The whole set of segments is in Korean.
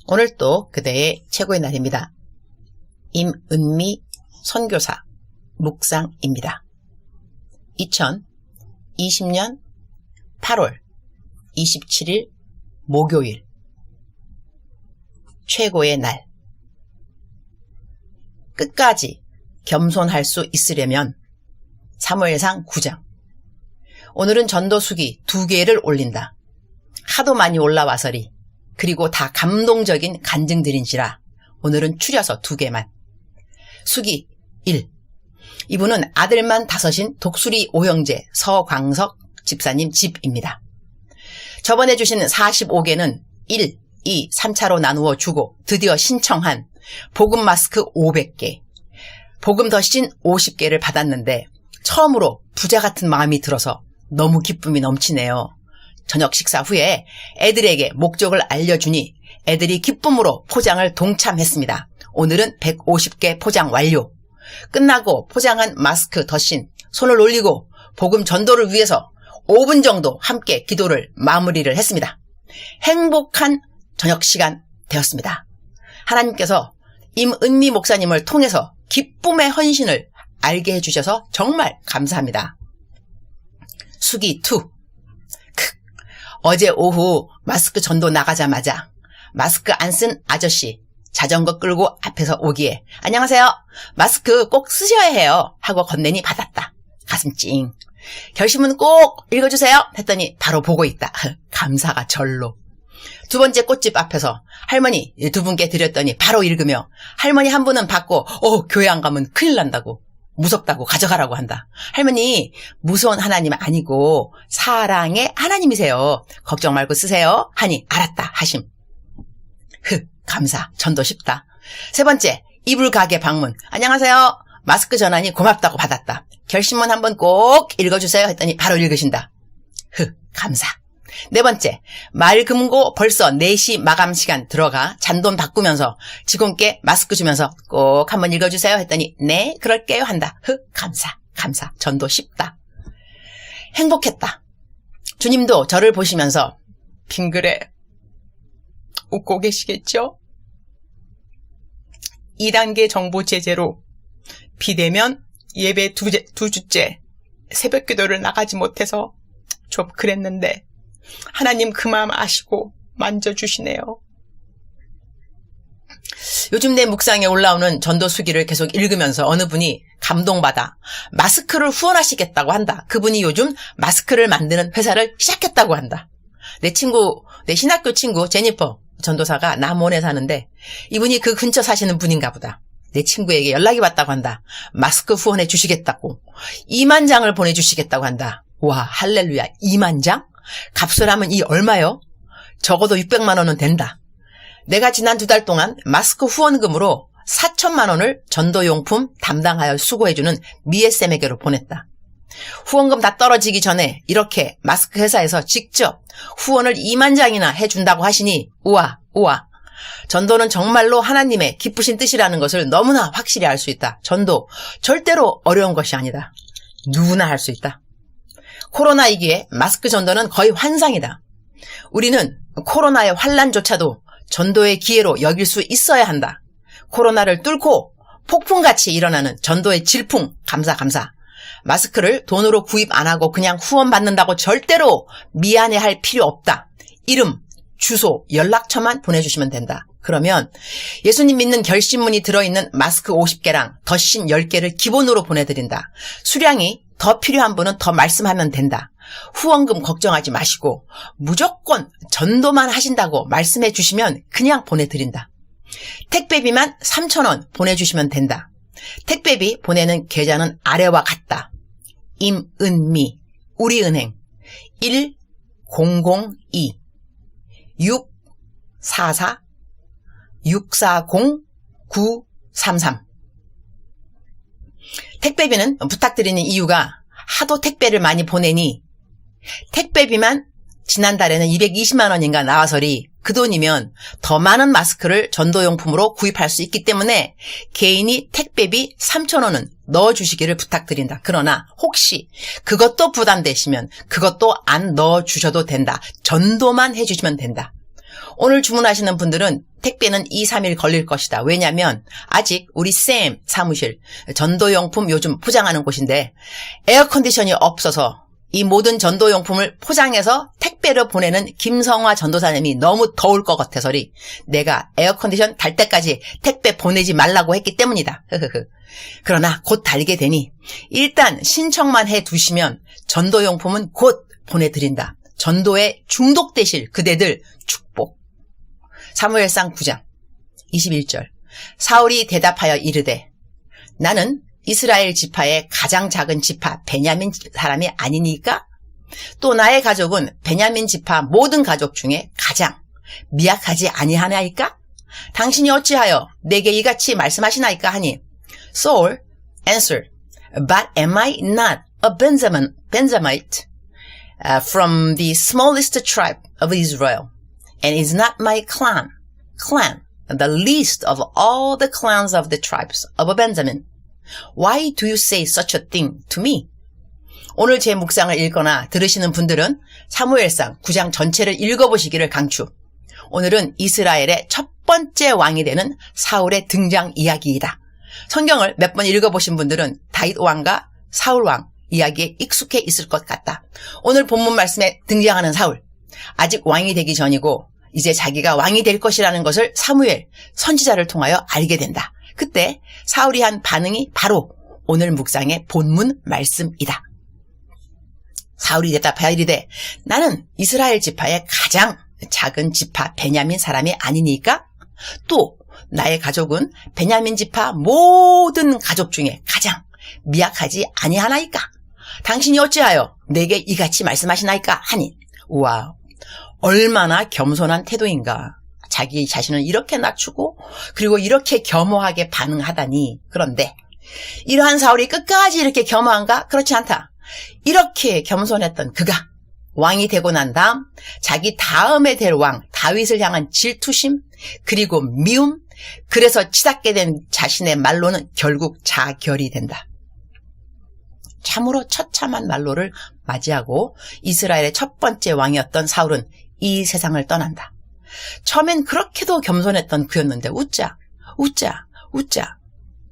오늘 또 그대의 최고의 날입니다. 임은미 선교사 묵상입니다. 2020년 8월 27일 목요일 최고의 날. 끝까지 겸손할 수 있으려면 사무엘상 9장. 오늘은 전도수기 2개를 올린다. 하도 많이 올라와서리 그리고 다 감동적인 간증들인지라 오늘은 추려서 2개만. 수기 1. 이분은 아들만 5인 독수리 오형제 서광석 집사님 집입니다. 저번에 주신 45개는 1, 2, 3차로 나누어 주고 드디어 신청한 복음 마스크 500개, 복음 덧신 50개를 받았는데 처음으로 부자 같은 마음이 들어서 너무 기쁨이 넘치네요. 저녁 식사 후에 애들에게 목적을 알려주니 애들이 기쁨으로 포장을 동참했습니다. 오늘은 150개 포장 완료. 끝나고 포장한 마스크 덧신 손을 올리고 복음 전도를 위해서 5분 정도 함께 기도를 마무리를 했습니다. 행복한 저녁 시간 되었습니다. 하나님께서 임은미 목사님을 통해서 기쁨의 헌신을 알게 해주셔서 정말 감사합니다. 수기 2. 어제 오후 마스크 전도 나가자마자 마스크 안 쓴 아저씨 자전거 끌고 앞에서 오기에 안녕하세요. 마스크 꼭 쓰셔야 해요. 하고 건네니 받았다. 가슴 찡. 결심은 꼭 읽어주세요. 했더니 바로 보고 있다. 감사가 절로. 두 번째 꽃집 앞에서 할머니 2분께 드렸더니 바로 읽으며 할머니 한 분은 받고 교회 안 가면 큰일 난다고. 무섭다고 가져가라고 한다. 할머니 무서운 하나님 아니고 사랑의 하나님이세요. 걱정 말고 쓰세요. 하니 알았다 하심. 감사. 전도 쉽다. 세 번째 이불 가게 방문. 안녕하세요. 마스크 전하니 고맙다고 받았다. 결심문 한번 꼭 읽어주세요. 했더니 바로 읽으신다. 감사. 네 번째 말 금고 벌써 4시 마감 시간 들어가 잔돈 바꾸면서 직원께 마스크 주면서 꼭 한번 읽어주세요. 했더니 네 그럴게요 한다. 감사. 전도 쉽다. 행복했다. 주님도 저를 보시면서 빙그레 웃고 계시겠죠? 2단계 정보 제재로 비대면 예배 2주째 새벽 기도를 나가지 못해서 좀 그랬는데 하나님 그 마음 아시고 만져주시네요. 요즘 내 묵상에 올라오는 전도 수기를 계속 읽으면서 어느 분이 감동받아 마스크를 후원하시겠다고 한다. 그분이 요즘 마스크를 만드는 회사를 시작했다고 한다. 내 신학교 친구 제니퍼 전도사가 남원에 사는데 이분이 그 근처 사시는 분인가 보다. 내 친구에게 연락이 왔다고 한다. 마스크 후원해 주시겠다고 2만 장을 보내주시겠다고 한다. 와 할렐루야. 2만 장? 값을 하면 이 얼마요? 적어도 600만 원은 된다. 내가 지난 2달 동안 마스크 후원금으로 4천만 원을 전도용품 담당하여 수고해주는 미애쌤에게로 보냈다. 후원금 다 떨어지기 전에 이렇게 마스크 회사에서 직접 후원을 2만 장이나 해준다고 하시니 우와. 전도는 정말로 하나님의 기쁘신 뜻이라는 것을 너무나 확실히 알 수 있다. 전도 절대로 어려운 것이 아니다. 누구나 할 수 있다. 코로나이기에 마스크 전도는 거의 환상이다. 우리는 코로나의 환란조차도 전도의 기회로 여길 수 있어야 한다. 코로나를 뚫고 폭풍같이 일어나는 전도의 질풍 감사. 마스크를 돈으로 구입 안 하고 그냥 후원받는다고 절대로 미안해할 필요 없다. 이름, 주소, 연락처만 보내주시면 된다. 그러면 예수님 믿는 결심문이 들어있는 마스크 50개랑 덧신 10개를 기본으로 보내드린다. 수량이 더 필요한 분은 더 말씀하면 된다. 후원금 걱정하지 마시고 무조건 전도만 하신다고 말씀해 주시면 그냥 보내드린다. 택배비만 3,000원 보내주시면 된다. 택배비 보내는 계좌는 아래와 같다. 임은미 우리은행 1002 644 640 933. 택배비는 부탁드리는 이유가 하도 택배를 많이 보내니 택배비만 지난달에는 220만 원인가 나와서리 그 돈이면 더 많은 마스크를 전도용품으로 구입할 수 있기 때문에 개인이 택배비 3,000원은 넣어주시기를 부탁드린다. 그러나 혹시 그것도 부담되시면 그것도 안 넣어주셔도 된다. 전도만 해주시면 된다. 오늘 주문하시는 분들은 택배는 2, 3일 걸릴 것이다. 왜냐하면 아직 우리 쌤 사무실 전도용품 요즘 포장하는 곳인데 에어컨디션이 없어서 이 모든 전도용품을 포장해서 택배로 보내는 김성화 전도사님이 너무 더울 것 같아서리 내가 에어컨디션 달 때까지 택배 보내지 말라고 했기 때문이다. 그러나 곧 달게 되니 일단 신청만 해 두시면 전도용품은 곧 보내드린다. 전도에 중독되실 그대들 축복. 사무엘상 9장 21절. 사울이 대답하여 이르되 나는 이스라엘 지파의 가장 작은 지파 베냐민 사람이 아니니까? 또 나의 가족은 베냐민 지파 모든 가족 중에 가장 미약하지 아니하나이까? 당신이 어찌하여 내게 이같이 말씀하시나이까 하니 Saul answered, But am I not a Benjamite from the smallest tribe of Israel? And is not my clan the least of all the clans of the tribes of Benjamin? Why do you say such a thing to me? 오늘 제 묵상을 읽거나 들으시는 분들은 사무엘상 9장 전체를 읽어보시기를 강추. 오늘은 이스라엘의 첫 번째 왕이 되는 사울의 등장 이야기이다. 성경을 몇 번 읽어보신 분들은 다윗 왕과 사울 왕 이야기에 익숙해 있을 것 같다. 오늘 본문 말씀에 등장하는 사울, 아직 왕이 되기 전이고 이제 자기가 왕이 될 것이라는 것을 사무엘 선지자를 통하여 알게 된다. 그때 사울이 한 반응이 바로 오늘 묵상의 본문 말씀이다. 사울이 대답하여 이르되 나는 이스라엘 지파의 가장 작은 지파 베냐민 사람이 아니니까? 또 나의 가족은 베냐민 지파 모든 가족 중에 가장 미약하지 아니하나이까? 당신이 어찌하여 내게 이같이 말씀하시나이까? 하니 우와, 얼마나 겸손한 태도인가. 자기 자신을 이렇게 낮추고 그리고 이렇게 겸허하게 반응하다니. 그런데 이러한 사울이 끝까지 이렇게 겸허한가? 그렇지 않다. 이렇게 겸손했던 그가 왕이 되고 난 다음 자기 다음에 될 왕 다윗을 향한 질투심 그리고 미움, 그래서 치닫게 된 자신의 말로는 결국 자결이 된다. 참으로 처참한 말로를 맞이하고 이스라엘의 첫 번째 왕이었던 사울은 이 세상을 떠난다. 처음엔 그렇게도 겸손했던 그였는데 웃자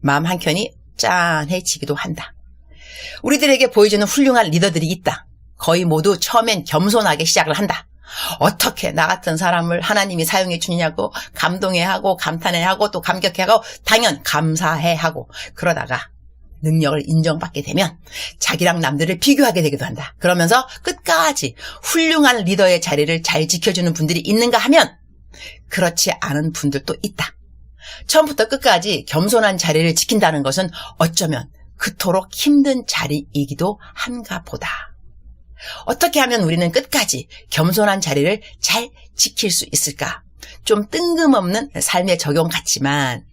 마음 한켠이 짠해지기도 한다. 우리들에게 보여주는 훌륭한 리더들이 있다. 거의 모두 처음엔 겸손하게 시작을 한다. 어떻게 나 같은 사람을 하나님이 사용해 주느냐고 감동해하고 감탄해하고 또 감격해하고 당연 감사해하고 그러다가 능력을 인정받게 되면 자기랑 남들을 비교하게 되기도 한다. 그러면서 끝까지 훌륭한 리더의 자리를 잘 지켜주는 분들이 있는가 하면 그렇지 않은 분들도 있다. 처음부터 끝까지 겸손한 자리를 지킨다는 것은 어쩌면 그토록 힘든 자리이기도 한가 보다. 어떻게 하면 우리는 끝까지 겸손한 자리를 잘 지킬 수 있을까? 좀 뜬금없는 삶의 적용 같지만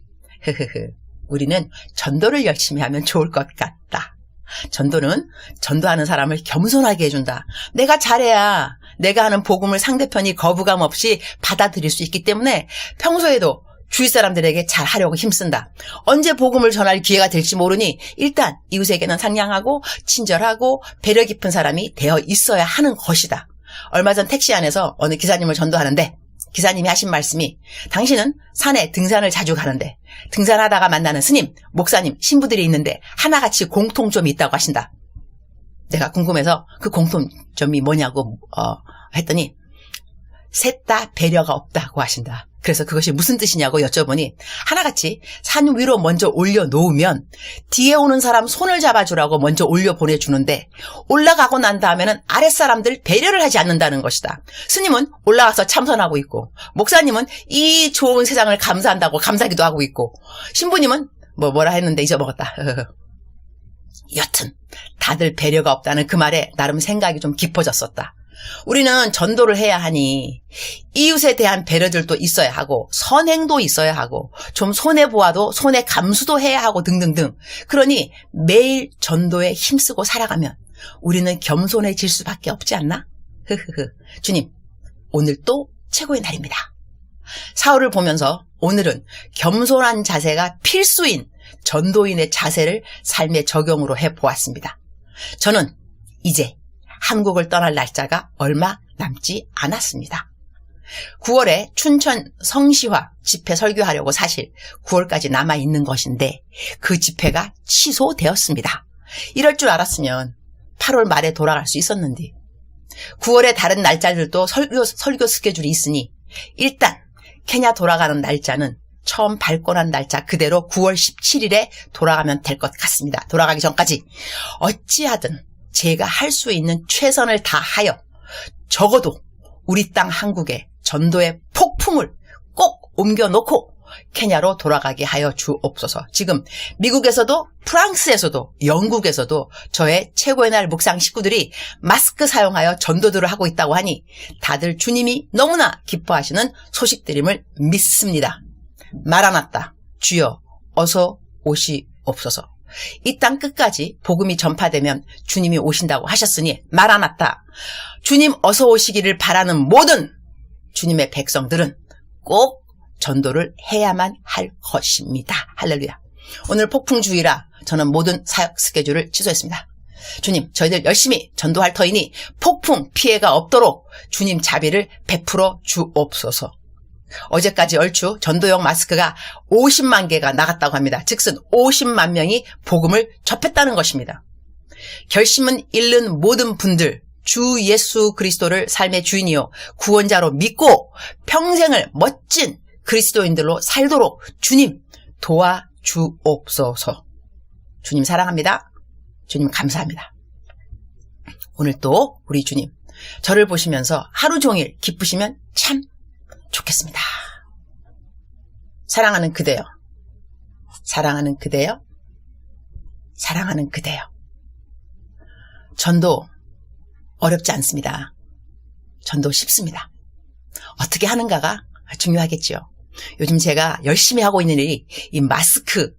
우리는 전도를 열심히 하면 좋을 것 같다. 전도는 전도하는 사람을 겸손하게 해준다. 내가 잘해야 내가 하는 복음을 상대편이 거부감 없이 받아들일 수 있기 때문에 평소에도 주위 사람들에게 잘하려고 힘쓴다. 언제 복음을 전할 기회가 될지 모르니 일단 이웃에게는 상냥하고 친절하고 배려 깊은 사람이 되어 있어야 하는 것이다. 얼마 전 택시 안에서 어느 기사님을 전도하는데 기사님이 하신 말씀이 당신은 산에 등산을 자주 가는데 등산하다가 만나는 스님, 목사님, 신부들이 있는데 하나같이 공통점이 있다고 하신다. 내가 궁금해서 그 공통점이 뭐냐고 했더니 셋 다 배려가 없다고 하신다. 그래서 그것이 무슨 뜻이냐고 여쭤보니 하나같이 산 위로 먼저 올려놓으면 뒤에 오는 사람 손을 잡아주라고 먼저 올려보내주는데 올라가고 난 다음에는 아랫사람들 배려를 하지 않는다는 것이다. 스님은 올라가서 참선하고 있고 목사님은 이 좋은 세상을 감사한다고 감사기도 하고 있고 신부님은 뭐라 했는데 잊어먹었다. 여튼 다들 배려가 없다는 그 말에 나름 생각이 좀 깊어졌었다. 우리는 전도를 해야 하니 이웃에 대한 배려들도 있어야 하고 선행도 있어야 하고 좀 손해보아도 손해 감수도 해야 하고 등등등. 그러니 매일 전도에 힘쓰고 살아가면 우리는 겸손해질 수밖에 없지 않나? 주님, 오늘 또 최고의 날입니다. 사울을 보면서 오늘은 겸손한 자세가 필수인 전도인의 자세를 삶의 적용으로 해보았습니다. 저는 이제 한국을 떠날 날짜가 얼마 남지 않았습니다. 9월에 춘천 성시화 집회 설교하려고 사실 9월까지 남아있는 것인데 그 집회가 취소되었습니다. 이럴 줄 알았으면 8월 말에 돌아갈 수 있었는데 9월에 다른 날짜들도 설교 스케줄이 있으니 일단 케냐 돌아가는 날짜는 처음 발권한 날짜 그대로 9월 17일에 돌아가면 될 것 같습니다. 돌아가기 전까지 어찌하든 제가 할 수 있는 최선을 다하여 적어도 우리 땅 한국에 전도의 폭풍을 꼭 옮겨놓고 케냐로 돌아가게 하여 주옵소서. 지금 미국에서도 프랑스에서도 영국에서도 저의 최고의 날 묵상 식구들이 마스크 사용하여 전도들을 하고 있다고 하니 다들 주님이 너무나 기뻐하시는 소식들임을 믿습니다. 마라나타 주여 어서 오시옵소서. 이 땅 끝까지 복음이 전파되면 주님이 오신다고 하셨으니 마라나타 주님 어서 오시기를 바라는 모든 주님의 백성들은 꼭 전도를 해야만 할 것입니다. 할렐루야. 오늘 폭풍주의라 저는 모든 사역 스케줄을 취소했습니다. 주님, 저희들 열심히 전도할 터이니 폭풍 피해가 없도록 주님 자비를 베풀어 주옵소서. 어제까지 얼추 전도용 마스크가 50만 개가 나갔다고 합니다. 즉슨 50만 명이 복음을 접했다는 것입니다. 결심은 잃는 모든 분들, 주 예수 그리스도를 삶의 주인이요 구원자로 믿고 평생을 멋진 그리스도인들로 살도록 주님 도와주옵소서. 주님 사랑합니다. 주님 감사합니다. 오늘 또 우리 주님 저를 보시면서 하루 종일 기쁘시면 참 좋겠습니다. 사랑하는 그대여, 사랑하는 그대여, 사랑하는 그대여. 전도 어렵지 않습니다. 전도 쉽습니다. 어떻게 하는가가 중요하겠죠. 요즘 제가 열심히 하고 있는 일이 이 마스크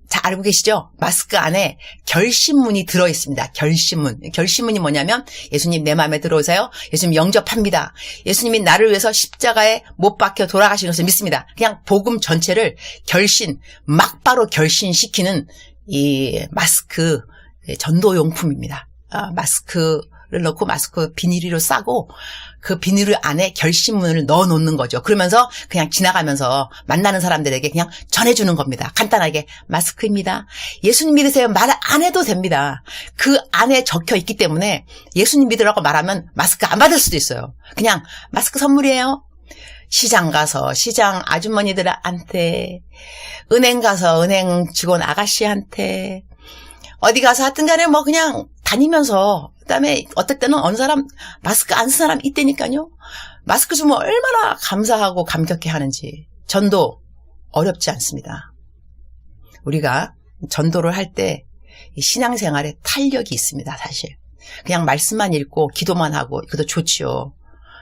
잘 알고 계시죠? 마스크 안에 결심문이 들어있습니다. 결심문이 뭐냐면 예수님 내 마음에 들어오세요. 예수님 영접합니다. 예수님이 나를 위해서 십자가에 못 박혀 돌아가신 것을 믿습니다. 그냥 복음 전체를 막바로 결신시키는 이 마스크 전도용품입니다. 마스크를 넣고 마스크 비닐로 싸고 그 비닐 안에 결심문을 넣어놓는 거죠. 그러면서 그냥 지나가면서 만나는 사람들에게 그냥 전해주는 겁니다. 간단하게 마스크입니다. 예수님 믿으세요. 말 안 해도 됩니다. 그 안에 적혀 있기 때문에 예수님 믿으라고 말하면 마스크 안 받을 수도 있어요. 그냥 마스크 선물이에요. 시장 가서 시장 아주머니들한테, 은행 가서 은행 직원 아가씨한테, 어디 가서 하여튼 간에 뭐 그냥 다니면서 그다음에 어떨 때는 어느 사람 마스크 안 쓴 사람 있다니까요. 마스크 주면 얼마나 감사하고 감격해 하는지. 전도 어렵지 않습니다. 우리가 전도를 할 때 신앙생활에 탄력이 있습니다. 사실 그냥 말씀만 읽고 기도만 하고 그것도 좋지요.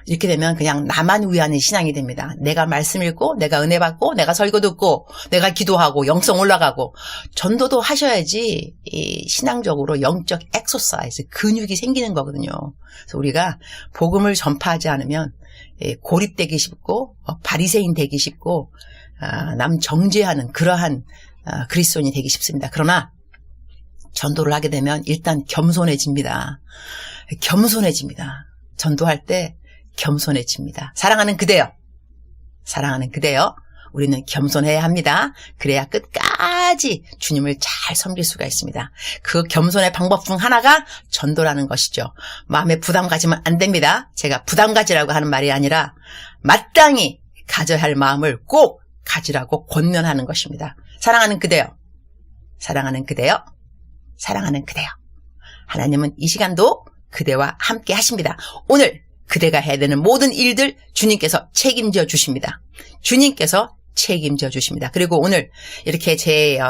이렇게 되면 그냥 나만 위하는 신앙이 됩니다. 내가 말씀 읽고 내가 은혜 받고 내가 설교 듣고 내가 기도하고 영성 올라가고 전도도 하셔야지 이 신앙적으로 영적 엑소사이즈 근육이 생기는 거거든요. 그래서 우리가 복음을 전파하지 않으면 고립되기 쉽고 바리새인 되기 쉽고 남 정죄하는 그러한 그리스도인이 되기 쉽습니다. 그러나 전도를 하게 되면 일단 겸손해집니다. 겸손해집니다. 전도할 때 겸손해집니다. 사랑하는 그대여, 사랑하는 그대여, 우리는 겸손해야 합니다. 그래야 끝까지 주님을 잘 섬길 수가 있습니다. 그 겸손의 방법 중 하나가 전도라는 것이죠. 마음에 부담 가지면 안 됩니다. 제가 부담 가지라고 하는 말이 아니라 마땅히 가져야 할 마음을 꼭 가지라고 권면하는 것입니다. 사랑하는 그대여, 사랑하는 그대여, 사랑하는 그대여. 하나님은 이 시간도 그대와 함께 하십니다. 오늘 그대가 해야 되는 모든 일들 주님께서 책임져 주십니다. 주님께서 책임져 주십니다. 그리고 오늘 이렇게 제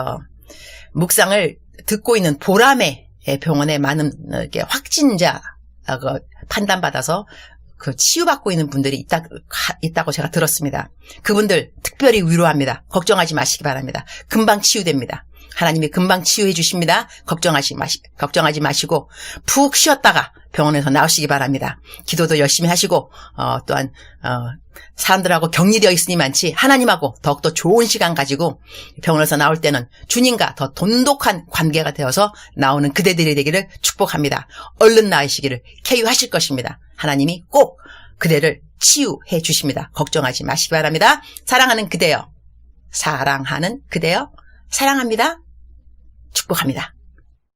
묵상을 듣고 있는 보람의 병원에 많은 이렇게 확진자 판단받아서 그 치유받고 있는 분들이 있다고 제가 들었습니다. 그분들 특별히 위로합니다. 걱정하지 마시기 바랍니다. 금방 치유됩니다. 하나님이 금방 치유해 주십니다. 걱정하지 마시고 푹 쉬었다가 병원에서 나오시기 바랍니다. 기도도 열심히 하시고 또한 사람들하고 격리되어 있으니 많지 하나님하고 더욱더 좋은 시간 가지고 병원에서 나올 때는 주님과 더 돈독한 관계가 되어서 나오는 그대들이 되기를 축복합니다. 얼른 나으시기를 쾌유하실 것입니다. 하나님이 꼭 그대를 치유해 주십니다. 걱정하지 마시기 바랍니다. 사랑하는 그대여, 사랑하는 그대여, 사랑합니다. 축복합니다.